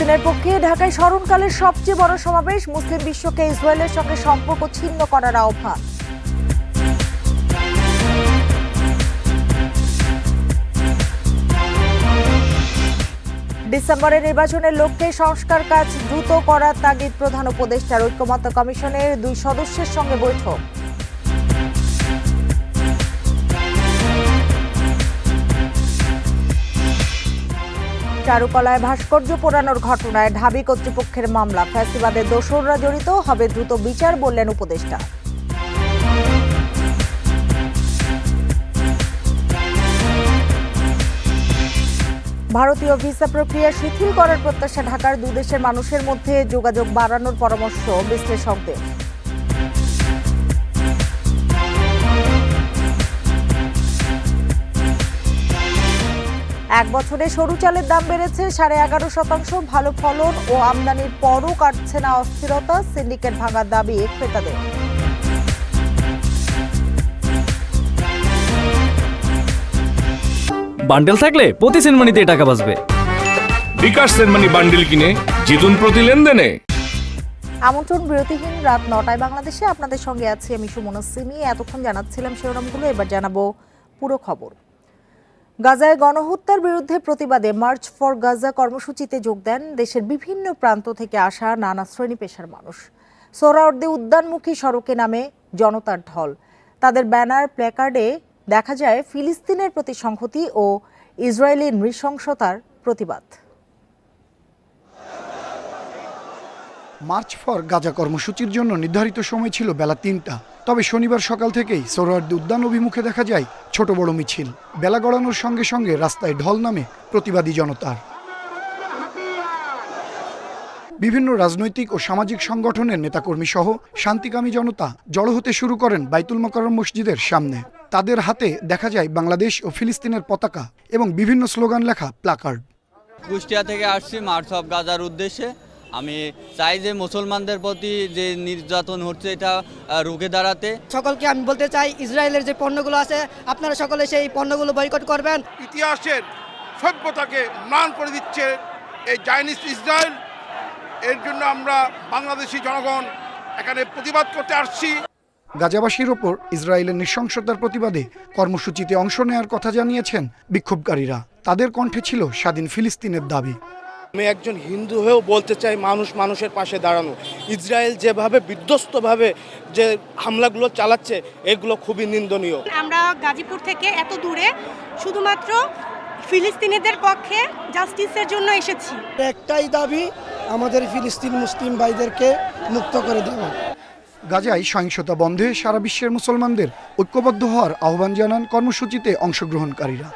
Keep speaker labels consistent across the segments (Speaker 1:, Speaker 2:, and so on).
Speaker 1: ফিলিস্তিনের পক্ষে ঢাকায় স্মরণকালের সবচেয়ে বড় সমাবেশ, মুসলিম বিশ্বকে ইসরায়েলের সঙ্গে সম্পর্ক ছিন্ন করার আহ্বান। ডিসেম্বরের নির্বাচনের লক্ষ্যে সংস্কার কাজ দ্রুত করার তাগিদ প্রধান উপদেষ্টার। ঐক্যমত্য কমিশনের 2 সদস্যের সঙ্গে বৈঠক। চারুকলায় ভাস্কর্য পোড়ানোর ঘটনায় ঢাবি কর্তৃপক্ষের মামলা, ফ্যাসিবাদের দোসররা জড়িত, হবে দ্রুত বিচার বললেন উপদেষ্টা। ভারতীয় ভিসা প্রক্রিয়া শিথিল করার প্রত্যাশা ঢাকার, 2 দেশের মানুষের মধ্যে যোগাযোগ বাড়ানোর পরামর্শ বিশ্লেষকদের। এক বছরে সরু চালের দাম বেড়েছে 11.5%। ভালো ফলন ও আমদানির পরও কাটছে না অস্থিরতা, সিন্ডিকেট ভাঙার দাবি ক্রেতাদের।
Speaker 2: বান্ডেল থাকলে প্রতি সেনমানিতে টাকা বাঁচবে।
Speaker 3: বিকাশ সেনমানি বান্ডেল কিনে জিতুন প্রতি লেনদেনে।
Speaker 1: আমন্ত্রণ বিরতিহীন রাত 9টায় বাংলাদেশে। আপনাদের সঙ্গে আছি আমি সুমনা সিমি। এতক্ষণ জানাচ্ছিলাম শিরোনামগুলো, এবার জানাবো পুরো খবর। গাজায় গণহত্যার বিরুদ্ধে প্রতিবাদে মার্চ ফর গাজা কর্মসূচিতে যোগ দেন দেশের বিভিন্ন প্রান্ত থেকে আসা নানা শ্রেণী পেশার মানুষ। সোহরাওয়ার্দী উদ্যানমুখী সড়কে নামে জনতার ঢল। তাদের ব্যানার, প্ল্যাকার্ডে দেখা যায় ফিলিস্তিনের প্রতি সংহতি ও ইসরায়েলি নৃশংসতার প্রতিবাদ।
Speaker 4: মার্চ ফর গাজা কর্মসূচির জন্য নির্ধারিত সময় ছিল বেলা 3টা। তবে শনিবার সকাল থেকেই সোহরাওয়ার্দী উদ্যান অভিমুখে দেখা যায় ছোট বড় মিছিল। বেলা গড়ানোর সঙ্গে সঙ্গে রাস্তায় ঢল নামে প্রতিবাদী জনতার। বিভিন্ন রাজনৈতিক ও সামাজিক সংগঠনের নেতাকর্মী সহ শান্তিকামী জনতা জড়ো হতে শুরু করেন বাইতুল মোকাররম মসজিদের সামনে। তাদের হাতে দেখা যায় বাংলাদেশ ও ফিলিস্তিনের পতাকা এবং বিভিন্ন স্লোগান লেখা প্ল্যাকার্ড।
Speaker 5: কুষ্টিয়া থেকে আসছি মার্চ অফ গাজার উদ্দেশ্যে। আমি চাই যে মুসলমানদের প্রতি যে নির্যাতন হচ্ছে এটা রুখে দাঁড়াতে।
Speaker 6: সকলকে আমি বলতে চাই, ইসরায়েলের যে পণ্যগুলো আছে আপনারা সকলে সেই পণ্যগুলো বয়কট করবেন।
Speaker 7: ইতিহাসের সভ্যতাকে ম্লান করে দিচ্ছে এই জায়নিস্ট ইসরায়েল। এর জন্য আমরা বাংলাদেশি জনগণ এখানে প্রতিবাদ করতে আসছি।
Speaker 4: গাজাবাসীর ওপর ইসরায়েলের নৃশংসতার প্রতিবাদে কর্মসূচিতে অংশ নেওয়ার কথা জানিয়েছেন বিক্ষোভকারীরা। তাদের কণ্ঠে ছিল স্বাধীন ফিলিস্তিনের দাবি।
Speaker 8: আমি একজন হিন্দু হয়েও বলতে চাই, মানুষ মানুষের পাশে দাঁড়ানো। ইসরায়েল যেভাবে বিধ্বস্তভাবে যে হামলাগুলো চালাচ্ছে এগুলো খুবই নিন্দনীয়।
Speaker 9: আমরা গাজীপুর থেকে এত দূরে শুধুমাত্র ফিলিস্তিনিদের পক্ষে জাস্টিসের জন্য এসেছি।
Speaker 6: একটাই দাবি, আমাদের ফিলিস্তিন মুসলিম ভাইদেরকে মুক্ত করে দেওয়া।
Speaker 4: গাজায় সহিংসতা বন্ধে সারা বিশ্বের মুসলমানদের ঐক্যবদ্ধ হওয়ার আহ্বান জানান কর্মসূচিতে অংশগ্রহণকারীরা।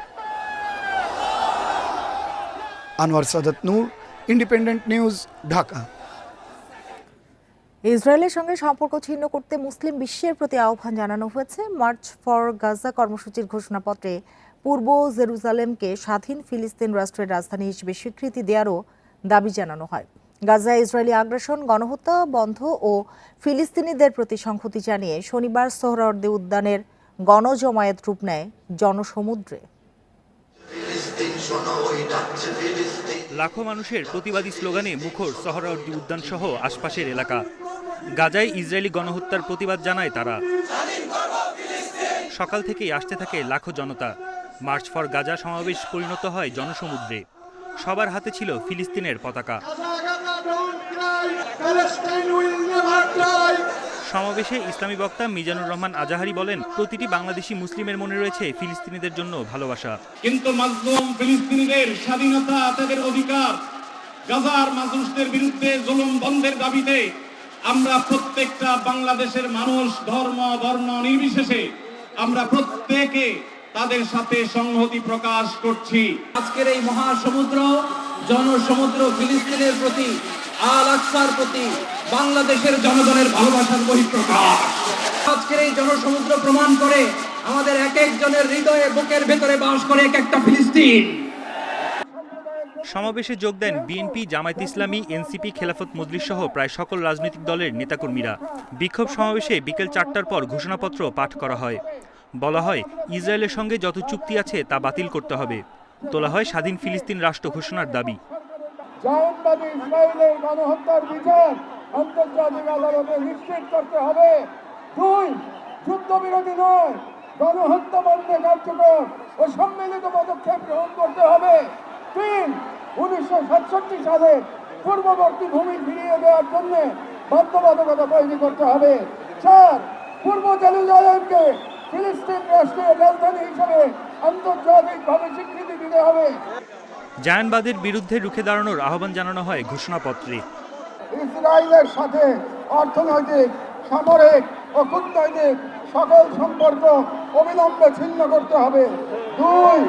Speaker 4: আনোয়ার সাদাত নূর, ইন্ডিপেন্ডেন্ট নিউজ, ঢাকা।
Speaker 1: ইসরায়েলের সঙ্গে সম্পর্ক ছিন্ন করতে মুসলিম বিশ্বের প্রতি আহ্বান জানানো হয়েছে। মার্চ ফর গাজা কর্মসূচির ঘোষণাপত্রে পূর্ব জেরুজালেমকে স্বাধীন ফিলিস্তিন রাষ্ট্রের রাজধানী হিসেবে স্বীকৃতি দেওয়ারও দাবি জানানো হয়। গাজায় ইসরায়েলি আগ্রাসন, গণহত্যা বন্ধ ও ফিলিস্তিনিদের প্রতি সংহতি জানিয়ে শনিবার সোহরাওয়ার্দী উদ্যানের গণজমায়েত রূপ নেয় জনসমুদ্রে।
Speaker 10: লাখো মানুষের প্রতিবাদী স্লোগানে মুখর সোহরাওয়ার্দী উদ্যান সহ আশপাশের এলাকা। গাজায় ইসরায়েলি গণহত্যার প্রতিবাদ জানায় তারা। সকাল থেকেই আসতে থাকে লাখো জনতা। মার্চ ফর গাজা সমাবেশ পরিণত হয় জনসমুদ্রে। সবার হাতে ছিল ফিলিস্তিনের পতাকা। সমাবেশে ইসলামী বক্তা মিজানুর রহমান আজাহারি বলেন, প্রতিটি বাংলাদেশি মুসলিমের মনে রয়েছে ফিলিস্তিনিদের জন্য ভালোবাসা।
Speaker 11: কিন্তু মাজলুম ফিলিস্তিনিদের স্বাধীনতা, তাদের অধিকার, গাজার মানুষদের বিরুদ্ধে জুলুম বন্ধের দাবিতে আমরা প্রত্যেকটা বাংলাদেশের মানুষ ধর্ম বর্ণ নির্বিশেষে আমরা প্রত্যেকে তাদের সাথে সংহতি প্রকাশ করছি।
Speaker 12: আজকের এই মহাসমুদ্র, জনসমুদ্র ফিলিস্তিনের প্রতি, আল আকসার প্রতি বাংলাদেশের জনগণের ভালোবাসার বহিঃপ্রকাশ। আজকের এই জনসমুদ্র প্রমাণ করে আমাদের এক একজনের হৃদয়ে, বুকের ভেতরে বাস করে এক একটা ফিলিস্তিন।
Speaker 10: সমাবেশে যোগ দেন বিএনপি, জামায়াত ইসলামী, এনসিপি, খেলাফত মজলিস সহ প্রায় সকল রাজনৈতিক দলের নেতাকর্মীরা। বিক্ষোভ সমাবেশে বিকেল 4টার পর ঘোষণাপত্র পাঠ করা হয়। বলা হয়, ইসরায়েলের সঙ্গে যত চুক্তি আছে তা বাতিল করতে হবে। তোলা হয় স্বাধীন ফিলিস্তিন রাষ্ট্র ঘোষণার দাবি।
Speaker 11: জায়নবাদী ইসরায়েলের গণহত্যার বিচার আন্তর্জাতিক আদালতে নিশ্চিত করতে হবে। 2, যুদ্ধবিরতি নয়, গণহত্যা বন্ধে কার্যকর ও সম্মিলিত পদক্ষেপ গ্রহণ করতে হবে। 3, 1967 সালে পূর্ববর্তী ভূমি ফিরিয়ে দেওয়ার জন্য বাধ্যবাধকতা তৈরি করতে হবে। 4, পূর্ব জেরুজালেমকে ফিলিস্তিন রাষ্ট্রের রাজধানী হিসেবে আন্তর্জাতিকভাবে স্বীকৃতি দিতে হবে।
Speaker 10: জায়নবাদের বিরুদ্ধে রুখে দাঁড়ানোর আহ্বান জানানো হয় ঘোষণাপত্রে।
Speaker 11: ইসরায়েলের সাথে অর্থনৈতিক, সামরিক ও কূটনৈতিক সকল সম্পর্ক অবিলম্বে ছিন্ন করতে হবে। 2,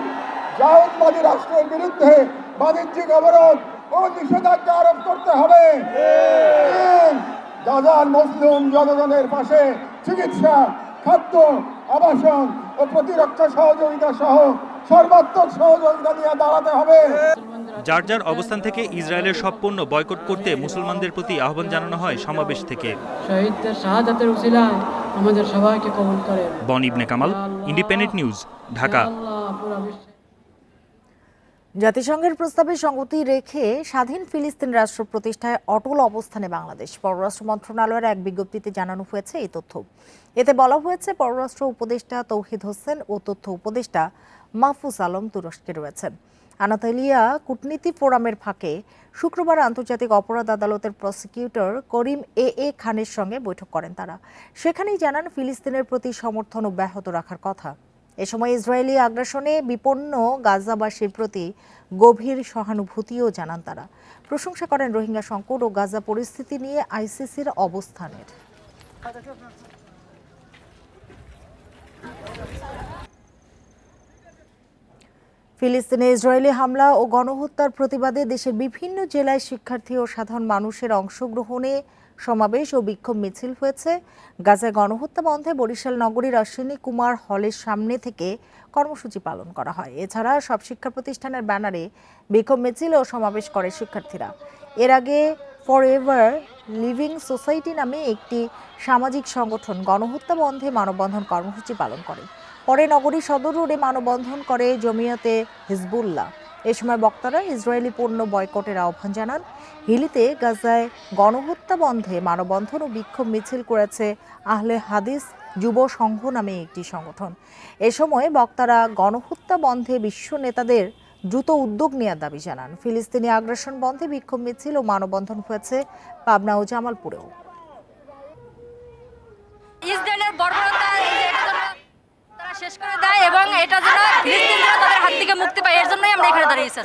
Speaker 11: জায়নবাদী রাষ্ট্রের বিরুদ্ধে বাণিজ্যিক অবরোধ ও নিষেধাজ্ঞা আরোপ করতে হবে। 3, গাজার মুসলিম জনগণের পাশে চিকিৎসা, খাদ্য, আবাসন ও প্রতিরক্ষা সহযোগিতা সহ সর্বাত্মক সহযোগিতা নিয়ে দাঁড়াতে হবে।
Speaker 10: যার যার অবস্থান থেকে ইসরায়েলের সব পণ্য বয়কট করতে মুসলমানদের প্রতি আহ্বান জানানো হয় সমাবেশ থেকে।
Speaker 12: শহীদদের শাহাদাতের উসিলায় আমাদের সবাইকে কবুল করেন।
Speaker 10: বন ইবনে কামাল, ইন্ডিপেন্ডেন্ট নিউজ, ঢাকা।
Speaker 1: জাতিসংঘের প্রস্তাবে সঙ্গতি রেখে স্বাধীন ফিলিস্তিন রাষ্ট্র প্রতিষ্ঠায় অটল অবস্থানে বাংলাদেশ। পররাষ্ট্র মন্ত্রণালয়ের এক বিজ্ঞপ্তিতে জানানো হয়েছে এই তথ্য। এতে বলা হয়েছে, পররাষ্ট্র উপদেষ্টা তৌহিদ হোসেন ও তথ্য উপদেষ্টা মাহফুজ আলম তুরস্কে রয়েছেন। আনাতালিয়া কূটনীতি ফোরামের ফাঁকে শুক্রবার আন্তর্জাতিক অপরাধ আদালতের প্রসিকিউটর করিম এ খানের সঙ্গে বৈঠক করেন তারা। সেখানেই জানান ফিলিস্তিনের প্রতি সমর্থন অব্যাহত রাখার কথা। এ সময় ইসরায়েলি আগ্রাসনে বিপন্ন গাজাবাসীর প্রতি গভীর সহানুভূতিও জানান তারা। প্রশংসা করেন রোহিঙ্গা সংকট ও গাজা পরিস্থিতি নিয়ে আইসিসির অবস্থানের। ফিলিস্তিনে ইসরায়েলি হামলা ও গণহত্যার প্রতিবাদে দেশের বিভিন্ন জেলায় শিক্ষার্থী ও সাধারণ মানুষের অংশগ্রহণে সমাবেশ ও বিক্ষোভ মিছিল হয়েছে। গাজায় গণহত্যা বন্ধে বরিশাল নগরীর অশ্বিনী কুমার হলের সামনে থেকে কর্মসূচি পালন করা হয়। এছাড়া সব শিক্ষা প্রতিষ্ঠানের ব্যানারে বিক্ষোভ মিছিল ও সমাবেশ করে শিক্ষার্থীরা। এর আগে ফরএভার লিভিং সোসাইটি নামে একটি সামাজিক সংগঠন গণহত্যা বন্ধে মানববন্ধন কর্মসূচি পালন করে। পরে নগরী সদর রোডে মানববন্ধন করে জমিয়তে হিজবুল্লাহ। এ সময় বক্তারা ইসরায়েলি পণ্য বয়কটের আহ্বান জানান। হিলিতে গাজায় গণহত্যা বন্ধে মানববন্ধন ও বিক্ষোভ মিছিল করেছে আহলে হাদিস যুব সংঘ নামে একটি সংগঠন। এ সময় বক্তারা গণহত্যা বন্ধে বিশ্ব নেতাদের দ্রুত উদ্যোগ নেওয়ার দাবি জানান। ফিলিস্তিনি আগ্রাসন বন্ধে বিক্ষোভ মিছিল ও মানববন্ধন হয়েছে পাবনা ও জামালপুরেও।
Speaker 13: ইসরায়েলের বর্বরতা তারা শেষ করে দেয় এবং এটা যেন ফিলিস্তিনিরা তাদের হাত থেকে মুক্তি পায়, এর জন্যই আমরা এখানে দাঁড়িয়েছি।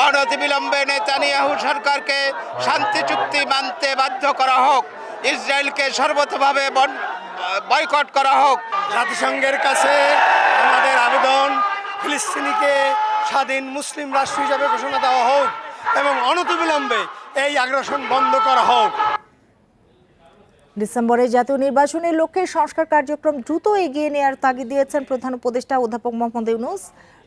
Speaker 14: অনতিবিলম্বে নেতানিয়াহু সরকারকে শান্তি চুক্তি মানতে বাধ্য করা হোক, ইসরায়েলকে সর্বতভাবে বয়কট করা হোক।
Speaker 8: জাতিসংঘের কাছে আমাদের আবেদন, ফিলিস্তিনিকে স্বাধীন মুসলিম রাষ্ট্র হিসেবে ঘোষণা দেওয়া হোক এবং অনতিবিলম্বে এই আগ্রাসন বন্ধ করা হোক।
Speaker 1: ডিসেম্বরে জাতীয় নির্বাচনের লক্ষ্যে সংস্কার কার্যক্রম দ্রুত এগিয়ে নেওয়ার তাগিদ দিয়েছেন প্রধান উপদেষ্টা অধ্যাপক মোহাম্মদ ইউনূস।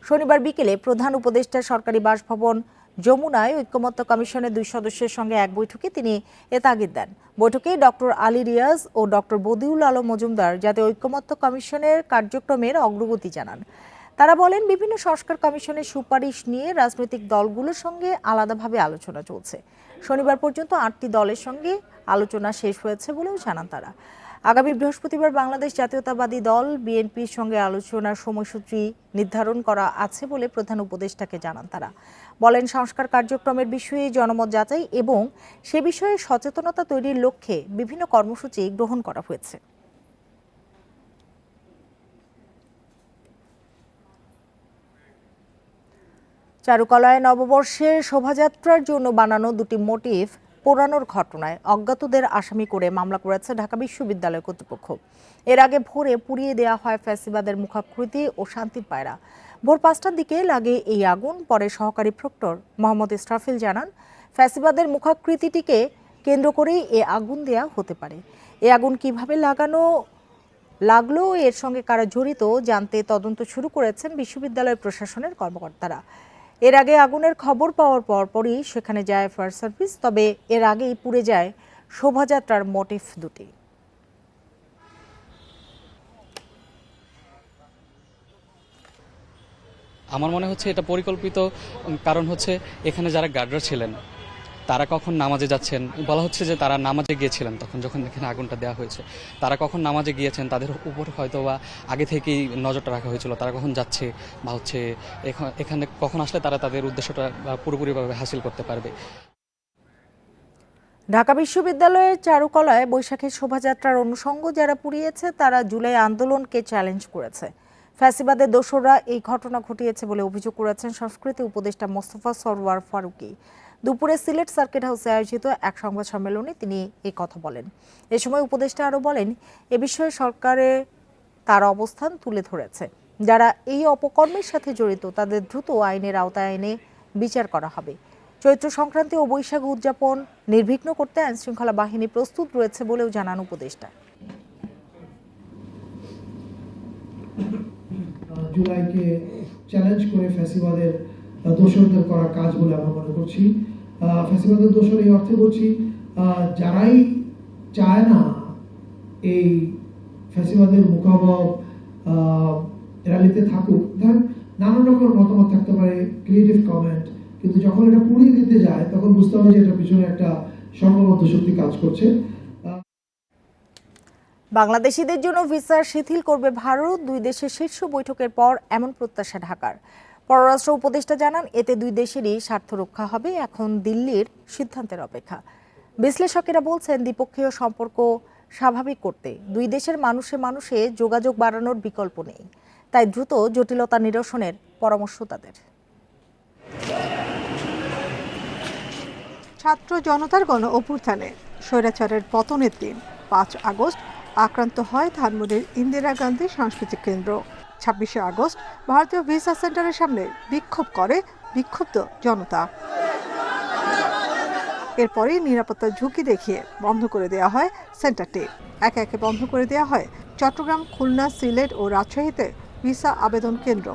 Speaker 1: শনিবার বিকেলে প্রধান উপদেষ্টা সরকারি বাসভবন যমুনায় ঐক্যমত্য কমিশনের 2 সদস্যের সঙ্গে এক বৈঠকে তিনি এ তাগিদ দেন। বৈঠকে ডক্টর আলী রিয়াজ ও ডক্টর বদিউল আলম মজুমদার জাতীয় ঐক্যমত্য কমিশনের কার্যক্রমের অগ্রগতি জানান। তারা বলেন, বিভিন্ন সংস্কার কমিশনের সুপারিশ নিয়ে রাজনৈতিক দলগুলোর সঙ্গে আলাদাভাবে আলোচনা চলছে। শনিবার পর্যন্ত 8টি দলের সঙ্গে আলোচনা শেষ হয়েছে বলেও জানান তারা। আগামী বৃহস্পতিবার বাংলাদেশ জাতীয়তাবাদী দল বিএনপির সঙ্গে আলোচনার সময়সূচি নির্ধারণ করা আছে বলে প্রধান উপদেষ্টাকে জানান তারা। বলেন, সংস্কার কার্যক্রমের বিষয়ে জনমত যাচাই এবং সে বিষয়ে সচেতনতা তৈরির লক্ষ্যে বিভিন্ন কর্মসূচি গ্রহণ করা হয়েছে। চারুকলায় নববর্ষের শোভাযাত্রার জন্য বানানো 2টি মোটিভ পোড়ানোর ঘটনায় অজ্ঞাতদের আসামি করে মামলা করেছে ঢাকা বিশ্ববিদ্যালয় কর্তৃপক্ষ। এর আগে ভোরে পুড়িয়ে দেওয়া হয় ফ্যাসিবাদের মুখাকৃতি ও শান্তির পায়রা। ভোর 5টার দিকে লাগে এই আগুন। পরে সহকারী প্রক্টর মোহাম্মদ ইসরাফিল জানান, ফ্যাসিবাদের মুখাকৃতিটিকে কেন্দ্র করেই এ আগুন দেয়া হতে পারে। এ আগুন কিভাবে লাগলো, এর সঙ্গে কারা জড়িত জানতে তদন্ত শুরু করেছেন বিশ্ববিদ্যালয় প্রশাসনের কর্মকর্তারা। এর আগে আগুনের খবর পাওয়ার পরপরই সেখানে যায় ফায়ার সার্ভিস। তবে এর আগেই পুড়ে যায় শোভাযাত্রার মোটিভ 2টি।
Speaker 15: আমার মনে হচ্ছে এটা পরিকল্পিত, কারণ হচ্ছে এখানে যারা গার্ডরা ছিলেন তারা কখন নামাজে যাচ্ছেন, বলা হচ্ছে যে তারা নামাজে গিয়েছিলেন তখন যখন এখানে আগুনটা দেওয়া হয়েছে। তারা কখন নামাজে গিয়েছেন তাদের উপর হয়তো বা আগে থেকেই নজরটা রাখা হয়েছিল, তারা কখন যাচ্ছে বা হচ্ছে এখানে কখন আসলে তারা তাদের উদ্দেশ্যটা পুরোপুরিভাবে হাসিল করতে পারবে।
Speaker 1: ঢাকা বিশ্ববিদ্যালয়ের চারুকলায় বৈশাখের শোভাযাত্রার অনুষঙ্গ যারা পুড়িয়েছে তারা জুলাই আন্দোলনকে চ্যালেঞ্জ করেছে। ফ্যাসিবাদের দোসররা এই ঘটনা ঘটিয়েছে বলে অভিযোগ করেছেন সংস্কৃতি উপদেষ্টা মোস্তফা সরওয়ার ফারুকী। দুপুরে সিলেট সার্কিট হাউসে আয়োজিত এক সংবাদ সম্মেলনে তিনি এই কথা বলেন। এ সময় উপদেষ্টা আরও বলেন, এ বিষয়ে সরকারে তার অবস্থান তুলে ধরেছে। যারা এই অপকর্মের সাথে জড়িত তাদের দ্রুত আইনের আওতায় এনে বিচার করা হবে। চৈত্র সংক্রান্তি ও বৈশাখ উদযাপন নির্বিঘ্ন করতে আইনশৃঙ্খলা বাহিনী প্রস্তুত রয়েছে বলেও জানান উপদেষ্টা।
Speaker 16: জুলাইকে চ্যালেঞ্জ করে ফ্যাসিবাদের দোসরদের করা কাজ বলে আমরা মনে করছি। ফ্যাসিবাদের দোসর এই অর্থে বলছি, যারাই চায় না এই ফ্যাসিবাদের মুখাবব র্যালিতে থাকুক, নানান রকম মতামত থাকতে পারে, ক্রিয়েটিভ কমেন্ট, কিন্তু যখন এটা পুড়িয়ে দিতে যায় তখন বুঝতে হবে যে এটার পিছনে একটা সংঘবদ্ধ শক্তি কাজ করছে।
Speaker 1: বাংলাদেশিদের জন্য ভিসা শিথিল করবে ভারত। দুই দেশের শীর্ষ বৈঠকের পর এমন প্রত্যাশা ঢাকার। পররাষ্ট্র উপদেষ্টা জানান, এতে দুই দেশেরই স্বার্থ রক্ষা হবে। এখন দিল্লির সিদ্ধান্তের অপেক্ষা। বিশ্লেষকেরা বলছেন, দ্বিপক্ষীয় সম্পর্ক স্বাভাবিক করতে দুই দেশের মানুষে যোগাযোগ বাড়ানোর বিকল্প নেই। তাই দ্রুত জটিলতা নিরসনের পরামর্শ তাদের।
Speaker 17: ছাত্র জনতার গণ অভ্যুত্থানে স্বৈরাচারের পতনের দিন 5 আগস্ট আক্রান্ত হয় ধানমন্ডির ইন্দিরা গান্ধী সাংস্কৃতিক কেন্দ্র। 26শে আগস্ট ভারতীয় ভিসা সেন্টারের সামনে বিক্ষোভ করে বিক্ষুব্ধ জনতা। এরপরই নিরাপত্তার ঝুঁকি দেখিয়ে বন্ধ করে দেওয়া হয় সেন্টারটি। একে একে বন্ধ করে দেওয়া হয় চট্টগ্রাম, খুলনা, সিলেট ও রাজশাহীতে ভিসা আবেদন কেন্দ্র।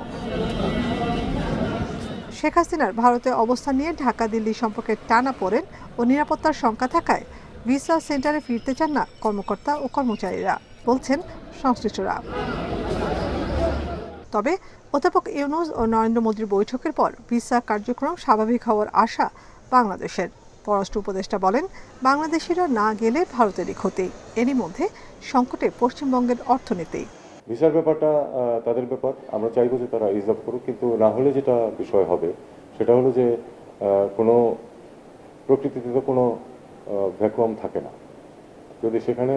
Speaker 17: শেখ হাসিনার ভারতে অবস্থান নিয়ে ঢাকা দিল্লি সম্পর্কে টানাপোড়েন ও নিরাপত্তার শঙ্কা থাকায় ভিসা সেন্টারে ফিরতে চান না কর্মকর্তা ও কর্মচারীরা, বলছেন সংশ্লিষ্টরা। তবে অধ্যাপক ইউনূস ও নরেন্দ্র মোদীর বৈঠকের পর ভিসা কার্যক্রম স্বাভাবিক হওয়ার আশা বাংলাদেশের। পররাষ্ট্র উপদেষ্টা বলেন, বাংলাদেশিরা না গেলে ভারতেরই ক্ষতি। এরই মধ্যে সংকটে পশ্চিমবঙ্গের অর্থনীতি।
Speaker 18: ভিসার ব্যাপারটা তাদের ব্যাপার, আমরা চাইবো যে তারা ইজ আপ করুক, কিন্তু না হলে যেটা বিষয় হবে সেটা হলো যে কোনো প্রকৃতিতে তো কোনো ভ্যাকুয়াম থাকে না। যদি সেখানে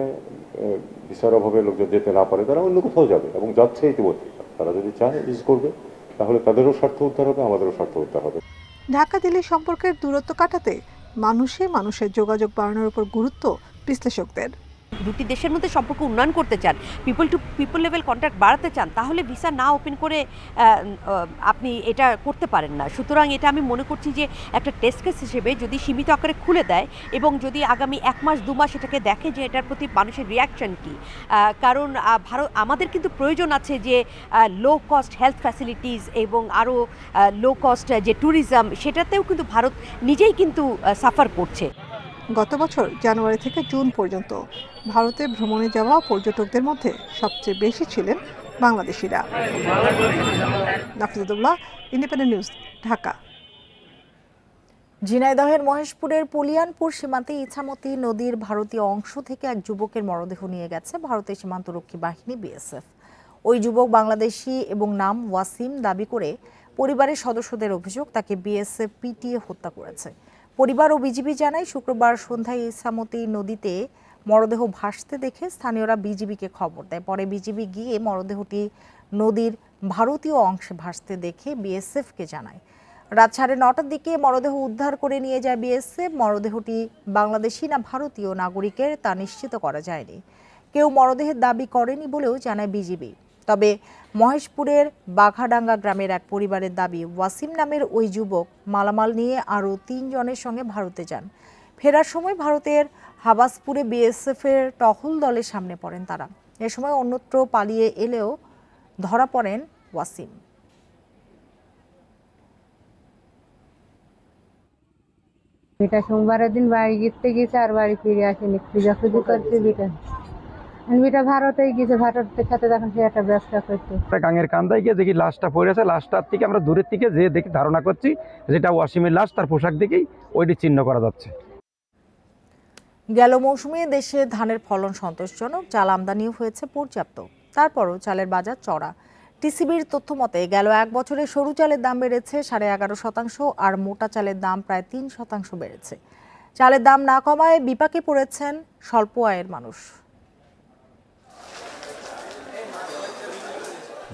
Speaker 18: ভিসার অভাবে লোকজন যেতে না পারে তারা অন্য কোথাও যাবে এবং যাচ্ছে ইতিমধ্যে। তারা যদি চায় ইজ করবে, তাহলে তাদেরও স্বার্থ উদ্ধার হবে, আমাদেরও স্বার্থ উদ্ধার হবে।
Speaker 17: ঢাকা দিল্লি সম্পর্কের দূরত্ব কাটাতে মানুষের যোগাযোগ বাড়ানোর উপর গুরুত্ব বিশ্লেষকদের।
Speaker 19: দুটি দেশের মধ্যে সম্পর্ক উন্নয়ন করতে চান, people to people level contact বাড়াতে চান, তাহলে ভিসা না ওপেন করে আপনি এটা করতে পারেন না। সুতরাং এটা আমি মনে করছি যে একটা টেস্ট কেস হিসেবে যদি সীমিত আকারে খুলে দেয় এবং যদি আগামী 1 মাস 2 মাস এটাকে দেখে যে এটার প্রতি মানুষের রিয়াকশন কী, কারণ ভারত আমাদের কিন্তু প্রয়োজন আছে যে লো কস্ট হেলথ ফ্যাসিলিটিস এবং আরও লো কস্ট যে ট্যুরিজম, সেটাতেও কিন্তু ভারত নিজেই কিন্তু সাফার করছে।
Speaker 17: গত বছর জানুয়ারি থেকে জুন পর্যন্ত ভারতে ভ্রমণে যাওয়া পর্যটকদের মধ্যে সবচেয়ে বেশি ছিলেন বাংলাদেশিরা। নাফিজুদ্দৌলা, ইন্ডিপেন্ডেন্ট নিউজ, ঢাকা।
Speaker 1: ঝিনাইদহের মহেশপুরের পুলিয়ানপুর সীমান্তে ইছামতি নদীর ভারতীয় অংশ থেকে এক যুবকের মরদেহ নিয়ে গেছে ভারতের সীমান্তরক্ষী বাহিনী বিএসএফ। ওই যুবক বাংলাদেশি এবং নাম ওয়াসিম দাবি করে পরিবারের সদস্যদের অভিযোগ তাকে বিএসএফ পিটিয়ে হত্যা করেছে। পরিবার ও বিজিবি জানায়, শুক্রবার সন্ধ্যায় ইছামতি নদীতে মরদেহ ভাসতে দেখে স্থানীয়রা বিজিবিকে খবর দেয়। পরে বিজিবি গিয়ে মরদেহটি নদীর ভারতীয় অংশে ভাসতে দেখে বিএসএফকে জানায়। রাত 9:30টার দিকে মরদেহ উদ্ধার করে নিয়ে যায় বিএসএফ। মরদেহটি বাংলাদেশি না ভারতীয় নাগরিকের তা নিশ্চিত করা যায়নি। কেউ মরদেহের দাবি করেনি বলেও জানায় বিজিবি। তবে মহেশপুরের বাঘাডাঙ্গা গ্রামের এক পরিবারের দাবি, ওয়াসিম নামের ওই যুবক মালামাল নিয়ে আরও 3 জনের সঙ্গে ভারতে যান। ফেরার সময় ভারতের হাবাসপুরে বিএসএফের টহল দলের সামনে পড়েন তারা। এ সময় অন্যত্র পালিয়ে এলেও ধরা পড়েন ওয়াসিম।
Speaker 20: বেটা সোমবারের দিন বাড়ি গিয়ে গেছে আর বাড়ি ফিরে আসেনি, খোঁজাখুঁজি করছে বেটা। এটা ভারতে গেছে, ভারতের সাথে তখন সে একটা ব্যবসা করতো।
Speaker 21: গাঙের কান্দায় গিয়ে দেখি লাশটা পড়ে আছে, লাশটার থেকে আমরা দূরের থেকে যে দেখি ধারণা করছি যেটা ওয়াসিমের লাশ, তার পোশাক দেখেই ওইটি চিহ্ন করা যাচ্ছে।
Speaker 1: গেল মৌসুমে দেশে ধানের ফলন সন্তোষজনক, চাল আমদানিও হয়েছে পর্যাপ্ত। তারপরও চালের বাজার চড়া। টিসিবির তথ্য মতে গেল এক বছরে সরু চালের দাম বেড়েছে 11.5% আর মোটা চালের দাম প্রায় 3% বেড়েছে। চালের দাম না কমায় বিপাকে পড়েছেন স্বল্প আয়ের মানুষ।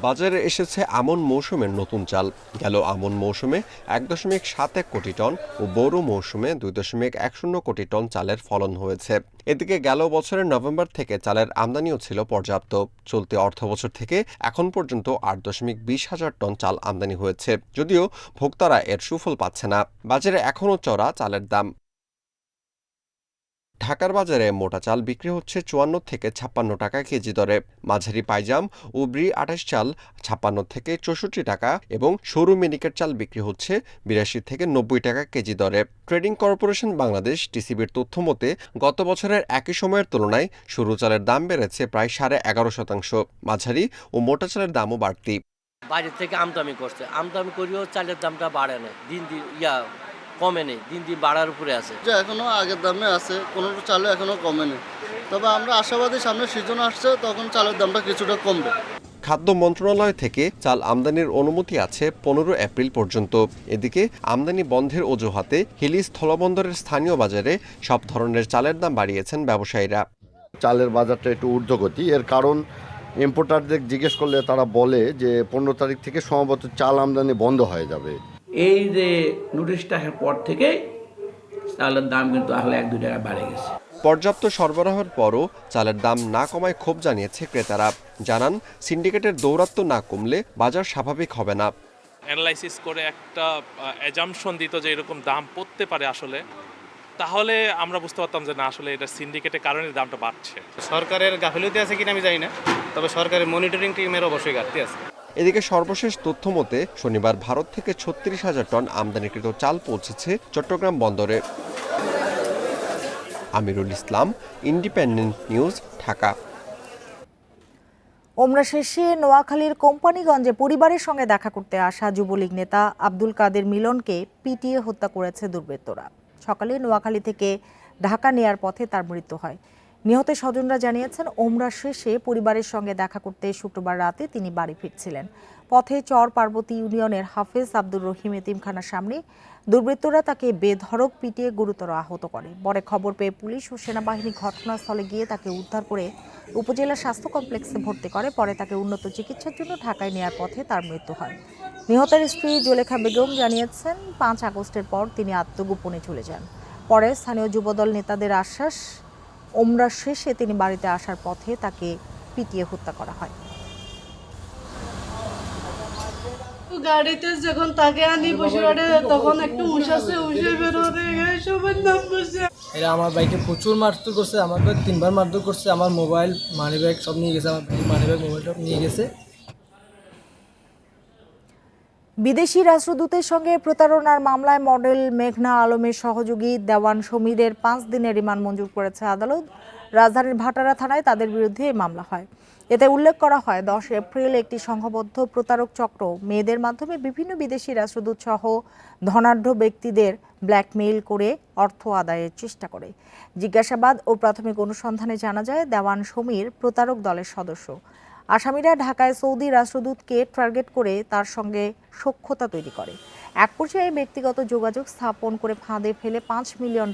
Speaker 22: বাজারে এসেছে আমন মৌসুমের নতুন চাল। গেল আমন মৌসুমে 1.71 কোটি টন ও বোরো মৌসুমে 2.10 কোটি টন চালের ফলন হয়েছে। এদিকে গেল বছরের নভেম্বর থেকে চালের আমদানিও ছিল পর্যাপ্ত। চলতি অর্থবছর থেকে এখন পর্যন্ত 8.20 হাজার টন চাল আমদানি হয়েছে, যদিও ভোক্তারা এর সুফল পাচ্ছে না। বাজারে এখনও চড়া চালের দাম। ঢাকার বাজারে মোটা চাল বিক্রি হচ্ছে 54 থেকে 56 টাকা কেজি দরে, মাঝারি পাইজাম ও ব্রি 28 চাল 56 থেকে 64 টাকা এবং সরু মিনিকেট চাল বিক্রি হচ্ছে 82 থেকে 90 টাকা কেজি দরে। ট্রেডিং কর্পোরেশন বাংলাদেশ টিসিবির তথ্য মতে গত বছরের একই সময়ের তুলনায় সরু চালের দাম বেড়েছে প্রায় 11.5%, মাঝারি ও মোটা চালের দামও বাড়তি।
Speaker 23: বাইরে থেকে আমদানি করছে, আমদানি করিও চালের দামটা বাড়ে না, দিন দিন কমে নেই, দিন দিন বাড়ার উপরে আছে।
Speaker 24: এখনো আগের দামে আছে, কোনো চালে এখনো কমে নেই, তবে আমরা আশাবাদী সামনে সিজন আসছে তখন চালের দামটা কিছুটা কমবে।
Speaker 22: খাদ্য মন্ত্রণালয় থেকে চাল আমদানির অনুমতি আছে 15 এপ্রিল পর্যন্ত। এদিকে আমদানি বন্ধের অজুহাতে হিলি স্থলবন্দরের স্থানীয় বাজারে সব ধরনের চালের দাম বাড়িয়েছেন ব্যবসায়ীরা।
Speaker 25: চালের বাজারটা একটু ঊর্ধ্বগতি, এর কারণ ইম্পোর্টারদের জিজ্ঞেস করলে তারা বলে যে 15 তারিখ থেকে সম্ভবত চাল আমদানি বন্ধ হয়ে যাবে।
Speaker 26: এই যে নোটিশটা আসার পর থেকে চালের দাম কিন্তু আসলে 1-2 টাকা বেড়ে গেছে।
Speaker 22: পর্যাপ্ত সরবরাহের পরও চালের দাম না কমায় ক্ষোভ জানিয়েছে ক্রেতারা। জানান সিন্ডিকেটের দৌরাত্ম্য না কমলে বাজার স্বাভাবিক হবে না।
Speaker 27: অ্যানালাইসিস করে একটা অ্যাজাম্পশন দিত যে এরকম দাম পড়তে পারে আসলে, তাহলে আমরা বুঝতে পারতাম যে না আসলে এটা সিন্ডিকেটের কারণে দামটা বাড়ছে।
Speaker 28: সরকারের গাফিলতি আছে কিনা আমি জানি না, তবে সরকারের মনিটরিং টিমের অবশ্যই ঘাটতি আছে।
Speaker 22: এদিকে সর্বশেষ তথ্য মতে শনিবার ভারত থেকে 36,000 টন আমদানিকৃত চাল পৌঁছেছে চট্টগ্রাম বন্দরে। Amirul Islam, independent news, Dhaka.
Speaker 1: ওমরা শেষে নোয়াখালীর কোম্পানিগঞ্জে পরিবারের সঙ্গে দেখা করতে আসা যুবলীগ নেতা আব্দুল কাদের মিলনকে পিটিয়ে হত্যা করেছে দুর্বৃত্তরা। সকালে নোয়াখালী থেকে ঢাকা নেয়ার পথে তার মৃত্যু হয়। নিহতের স্বজনরা জানিয়েছেন ওমরা শেষে পরিবারের সঙ্গে দেখা করতে শুক্রবার রাতে তিনি বাড়ি ফিরছিলেন। পথে চর পার্বতী ইউনিয়নের হাফেজ আব্দুর রহিম এতিমখানার সামনে দুর্বৃত্তরা তাকে বেধড়ক পিটিয়ে গুরুতর আহত করে। পরে খবর পেয়ে পুলিশ ও সেনাবাহিনী ঘটনাস্থলে গিয়ে তাকে উদ্ধার করে উপজেলা স্বাস্থ্য কমপ্লেক্সে ভর্তি করে। পরে তাকে উন্নত চিকিৎসার জন্য ঢাকায় নেওয়ার পথে তার মৃত্যু হয়। নিহতের স্ত্রী জুলেখা বেগম জানিয়েছেন 5 আগস্টের পর তিনি আত্মগোপনে চলে যান। পরে স্থানীয় যুবদল নেতাদের আশ্বাস, ওমরা শেষে তিনি বাড়িতে আসার পথে তাকে পিটিয়ে হত্যা করা হয়।
Speaker 29: গাড়িতে যখন তাকে আনি বসে তখন একটু উষাছে, উষে বেরোতে সবার নাম বসে।
Speaker 30: এরা আমার বাইকে প্রচুর মারধর করছে, আমাকে 3বার মারধর করছে। আমার মোবাইল, মানি ব্যাগ সব নিয়ে গেছে, আমার মানি ব্যাগ মোবাইল সব নিয়ে গেছে।
Speaker 1: বিদেশি রাষ্ট্রদূতের সঙ্গে প্রতারণার মামলায় মডেল মেঘনা আলমের সহযোগী দেওয়ান সমীরের 5 দিনের রিমান্ড মঞ্জুর করেছে আদালত। রাজধানীর ভাটারা থানায় তাদের বিরুদ্ধে এই মামলা হয়। এতে উল্লেখ করা হয় 10 এপ্রিল একটি সংঘবদ্ধ প্রতারক চক্র মেয়েদের মাধ্যমে বিভিন্ন বিদেশি রাষ্ট্রদূত সহ ধনাঢ্য ব্যক্তিদের ব্ল্যাকমেইল করে অর্থ আদায়ের চেষ্টা করে। জিজ্ঞাসাবাদ ও প্রাথমিক অনুসন্ধানে জানা যায় দেওয়ান সমীর প্রতারক দলের সদস্য। আসামিরা ঢাকায় সৌদি রাষ্ট্রদূতকে টার্গেট করে তার সঙ্গে সখ্যতা তৈরি করে। এক পর্যায়ে ব্যক্তিগত যোগাযোগ স্থাপন করে ফাঁদে ফেলে $5 মিলিয়ন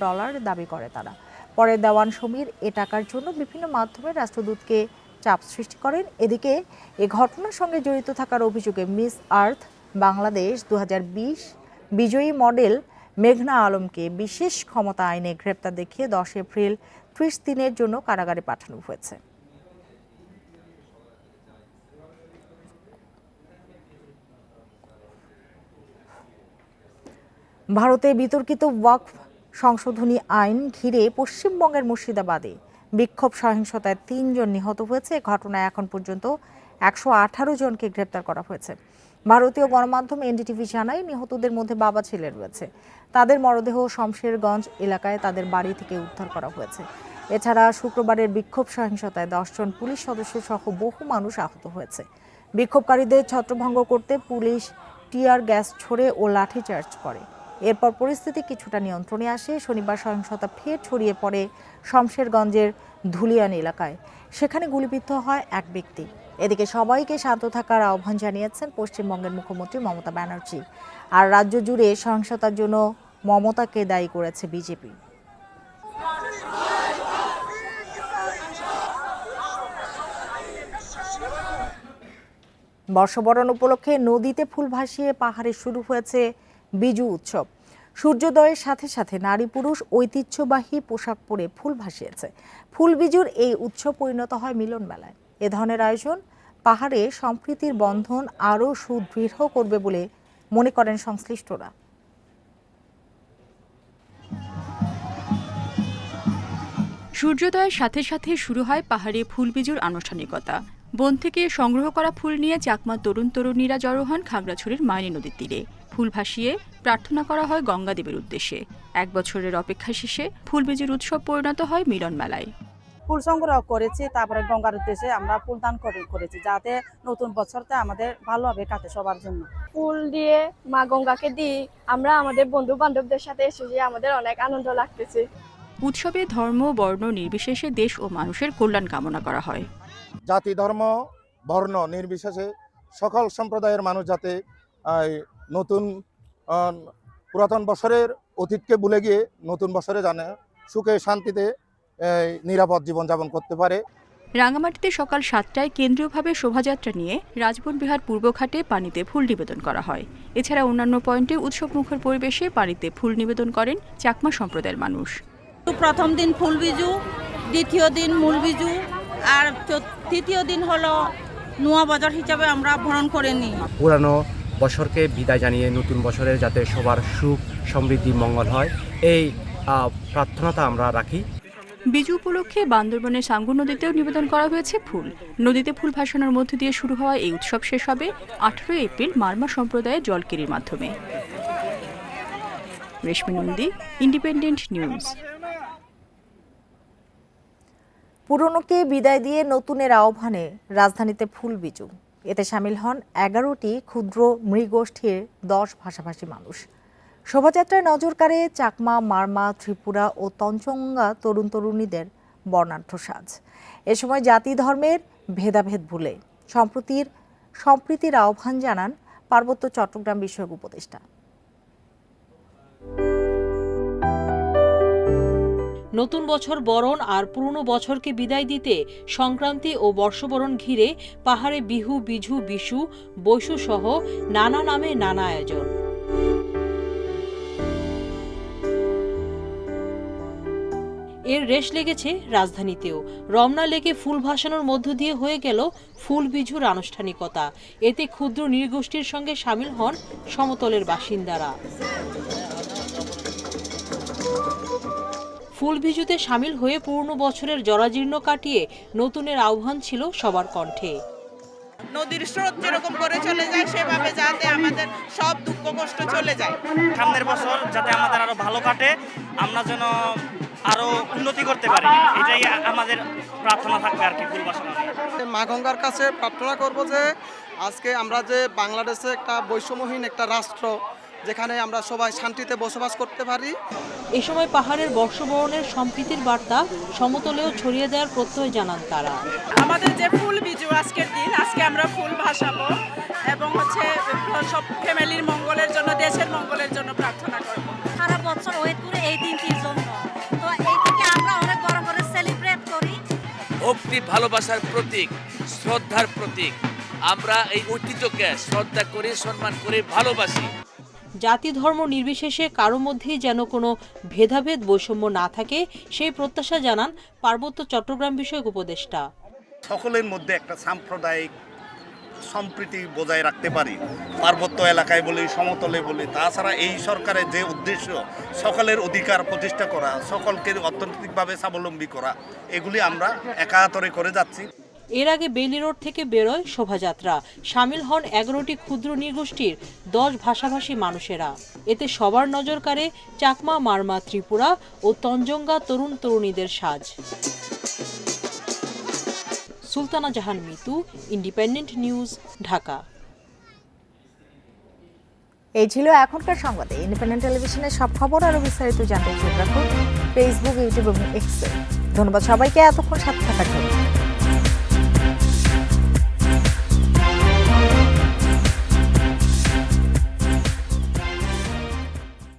Speaker 1: দাবি করে তারা। পরে দেওয়ান সমীর এ টাকার জন্য বিভিন্ন মাধ্যমে রাষ্ট্রদূতকে চাপ সৃষ্টি করেন। এদিকে এ ঘটনার সঙ্গে জড়িত থাকার অভিযোগে মিস আর্থ বাংলাদেশ 2020 বিজয়ী মডেল মেঘনা আলমকে বিশেষ ক্ষমতা আইনে গ্রেপ্তার দেখিয়ে 10 এপ্রিল 30 দিনের জন্য কারাগারে পাঠানো হয়েছে। ভারতে বিতর্কিত ওয়াকফ সংশোধনী আইন ঘিরে পশ্চিমবঙ্গের মুর্শিদাবাদে বিক্ষোভ সহিংসতায় 3 জন নিহত হয়েছে। ঘটনায় এখন পর্যন্ত 118 জনকে গ্রেপ্তার করা হয়েছে। ভারতীয় গণমাধ্যম এনডিটিভি জানায় নিহতদের মধ্যে বাবা ছেলে রয়েছে। তাদের মরদেহ শমশেরগঞ্জ এলাকায় তাদের বাড়ি থেকে উদ্ধার করা হয়েছে। এছাড়া শুক্রবারের বিক্ষোভ সহিংসতায় 10 জন পুলিশ সদস্য সহ বহু মানুষ আহত হয়েছে। বিক্ষোভকারীদের ছত্রভঙ্গ করতে পুলিশ টিয়ার গ্যাস ছোড়ে ও লাঠিচার্জ করে। এরপর পরিস্থিতি কিছুটা নিয়ন্ত্রণে আসে। শনিবার সহিংসতা ফের ছড়িয়ে পড়ে শমশেরগঞ্জের ধুলিয়ান এলাকায়। সেখানে গুলিবিদ্ধ হয় এক ব্যক্তি। এদিকে সবাইকে শান্ত থাকার আহ্বান জানিয়েছেন পশ্চিমবঙ্গের মুখ্যমন্ত্রী মমতা ব্যানার্জি। আর রাজ্য জুড়ে সহিংসতার জন্য মমতাকে দায়ী করেছে বিজেপি। বর্ষবরণ উপলক্ষে নদীতে ফুল ভাসিয়ে পাহাড়ে শুরু হয়েছে বিজু উৎসব। সূর্যোদয়ের সাথে সাথে নারী পুরুষ ঐতিহ্যবাহী পোশাক পরে ফুল ভাসিয়েছে। ফুল বিজুর এই উৎসব পরিণত হয় মিলন মেলায়। এ ধরনের আয়োজন পাহাড়ে সম্প্রীতির বন্ধন আরও সুদৃঢ় করবে বলে মনে করেন সংশ্লিষ্টরা।
Speaker 2: সূর্যোদয়ের সাথে সাথে শুরু হয় পাহাড়ে ফুল বিজুর আনুষ্ঠানিকতা। বন থেকে সংগ্রহ করা ফুল নিয়ে চাকমা তরুণ তরুণীরা জড়ো হন খাগড়াছড়ির মাইনী নদীর তীরে। ফুল ভাসিয়ে প্রার্থনা করা হয় গঙ্গা দেবীর উদ্দেশ্যে। 1 বছরের অপেক্ষা শেষে ফুল বিজুর উৎসব পরিণত হয় মিলন মেলায়।
Speaker 3: ফুল সংগ্রহ করেছি, তারপরে গঙ্গার উদ্দেশ্যে আমরা ফুল দান করেছি, যাতে নতুন বছরটা আমাদের ভালোভাবে কাটে সবার জন্য।
Speaker 4: ফুল দিয়ে মা গঙ্গাকে দিই, আমরা আমাদের বন্ধু বান্ধবদের সাথে এসেছি, আমাদের অনেক আনন্দ লাগতেছে।
Speaker 2: উৎসবে ধর্ম বর্ণ নির্বিশেষে দেশ ও মানুষের কল্যাণ কামনা করা হয়।
Speaker 5: জাতি ধর্ম বর্ণ নির্বিশেষে সকল সম্প্রদায়ের মানুষ যাতে নতুন পুরাতন বছরের অতীতকে ভুলে গিয়ে নতুন বছরে জানে সুখে শান্তিতে নিরাপদ জীবনযাপন করতে পারে।
Speaker 2: রাঙামাটিতে সকাল 7টায় কেন্দ্রীয়ভাবে শোভাযাত্রা নিয়ে রাজবন বিহার পূর্বঘাটে পানিতে ফুল নিবেদন করা হয়। এছাড়া অন্যান্য পয়েন্টে উৎসবমুখর পরিবেশে পানিতে ফুল নিবেদন করেন চাকমা সম্প্রদায়ের মানুষ।
Speaker 3: প্রথম দিন ফুল বিজু, দ্বিতীয় দিন মূল বিজু, আর তৃতীয় দিন হলো নোয়া বাজার হিসাবে আমরা ভ্রমণ করে নিই।
Speaker 6: পুরানো বছরকে বিদায় জানিয়ে নতুন বছরে যাতে সবার সুখ সমৃদ্ধি মঙ্গল হয়, এই প্রার্থনাটা আমরা রাখি।
Speaker 2: বিজু উপলক্ষে বান্দরবনের সাঙ্গু নদীতেও নিবেদন করা হয়েছে ফুল। নদীতে ফুল ভাসানোর মধ্য দিয়ে শুরু হওয়া এই উৎসব শেষ হবে 18 এপ্রিল মারমা সম্প্রদায়ের জলকেরির মাধ্যমে। রেশমি নন্দী, ইন্ডিপেন্ডেন্ট নিউজ।
Speaker 1: পুরনোকে বিদায় দিয়ে নতুনের আহ্বানে রাজধানীতে ফুল বিজু। এতে সামিল হন 11টি ক্ষুদ্র নৃগোষ্ঠীর 10 ভাষাভাষী মানুষ। শোভাযাত্রায় নজর কাড়ে চাকমা, মারমা, ত্রিপুরা ও তঞ্চঙ্গা তরুণ তরুণীদের বর্ণাঢ্য সাজ। এ সময় জাতি ধর্মের ভেদাভেদ ভুলে সম্প্রীতির আহ্বান জানান পার্বত্য চট্টগ্রাম বিষয়ক উপদেষ্টা।
Speaker 7: নতুন বছর বরণ আর পুরনো বছরকে বিদায় দিতে সংক্রান্তি ও বর্ষবরণ ঘিরে পাহাড়ে বিহু, বিজু, বিশু, বৈশু সহ নানা নামে নানা আয়োজন। এর রেশ লেগেছে রাজধানীতেও। রমনা লেকে ফুল ভাসানোর মধ্য দিয়ে হয়ে গেল ফুল বিজুর আনুষ্ঠানিকতা। এতে ক্ষুদ্র নৃগোষ্ঠীর সঙ্গে সামিল হন সমতলের বাসিন্দারা। ফুল বিজুতে সামিল হয়ে পুরনো বছরের জরাজীর্ণ কাটিয়ে নতুনের আহ্বান ছিল সবার কণ্ঠে।
Speaker 3: নদীর স্রোত যেরকম করে চলে যায়, সেভাবে যাতে আমাদের সব দুঃখ কষ্ট চলে যায়।
Speaker 28: সামনের বছর যাতে আমাদের আরো ভালো কাটে, আমরা যেন আরো উন্নতি করতে পারি, এটাই আমাদের প্রার্থনা থাকবে আর কি। ফুল ভাসানো
Speaker 24: মা গঙ্গার কাছে প্রার্থনা করব যে আজকে আমরা যে বাংলাদেশে একটা বৈষম্যহীন একটা রাষ্ট্র, যেখানে আমরা সবাই শান্তিতে বসবাস করতে পারি।
Speaker 7: এই সময় পাহাড়ের বর্ষবরণের সম্প্রীতির বার্তা সমতলেও ছড়িয়ে দেওয়ার প্রত্যয় জানান তারা।
Speaker 3: আমাদের যে ফুল বিজু আজকের দিন, আজকে আমরা ফুল ভাসাবো এবং সব ফ্যামিলির মঙ্গলের জন্য, দেশের মঙ্গলের জন্য প্রার্থনা করব।
Speaker 4: সারা বছর ওয়েট করে এই দিনটির জন্য, তো এইটাকে আমরা অনেক বড় করে সেলিব্রেট করি।
Speaker 9: ভক্তি ভালোবাসার প্রতীক, শ্রদ্ধার প্রতীক। আমরা এই ঐতিহ্যকে শ্রদ্ধা করি, সম্মান করি, ভালোবাসি।
Speaker 7: জাতি ধর্ম নির্বিশেষে কারো মধ্যেই যেন কোনো ভেদাভেদ বৈষম্য না থাকে, সেই প্রত্যাশা জানান পার্বত্য চট্টগ্রাম বিষয়ক উপদেষ্টা।
Speaker 10: সকলের মধ্যে একটা সাম্প্রদায়িক সম্প্রীতি বজায় রাখতে পারি, পার্বত্য এলাকায় বলি, সমতলে বলি। তাছাড়া এই সরকারের যে উদ্দেশ্য সকলের অধিকার প্রতিষ্ঠা করা, সকলকে অর্থনৈতিকভাবে স্বাবলম্বী করা, এগুলি আমরা একাতরে করে যাচ্ছি।
Speaker 7: এর আগে বেইলি রোড থেকে বেরোয় শোভাযাত্রা। সামিল হন 11টি ক্ষুদ্র নৃগোষ্ঠীর 10 ভাষাভাষী মানুষেরা। এতে সবার নজর কাড়ে চাকমা, মারমা, ত্রিপুরা ও তঞ্জঙ্গা তরুণ তরুণীদের সাজ। সুলতানা জাহান মিতু, ইন্ডিপেন্ডেন্ট নিউজ, ঢাকা।
Speaker 1: এই ছিল এখনকার সংবাদে। ইন্ডিপেন্ডেন্ট টেলিভিশনের সব খবর আরও বিস্তারিত জানতে চোখ রাখুন ফেসবুক, ইউটিউব এবং এক্সে। ধন্যবাদ সবাইকে এতক্ষণ সাথে থাকার জন্য।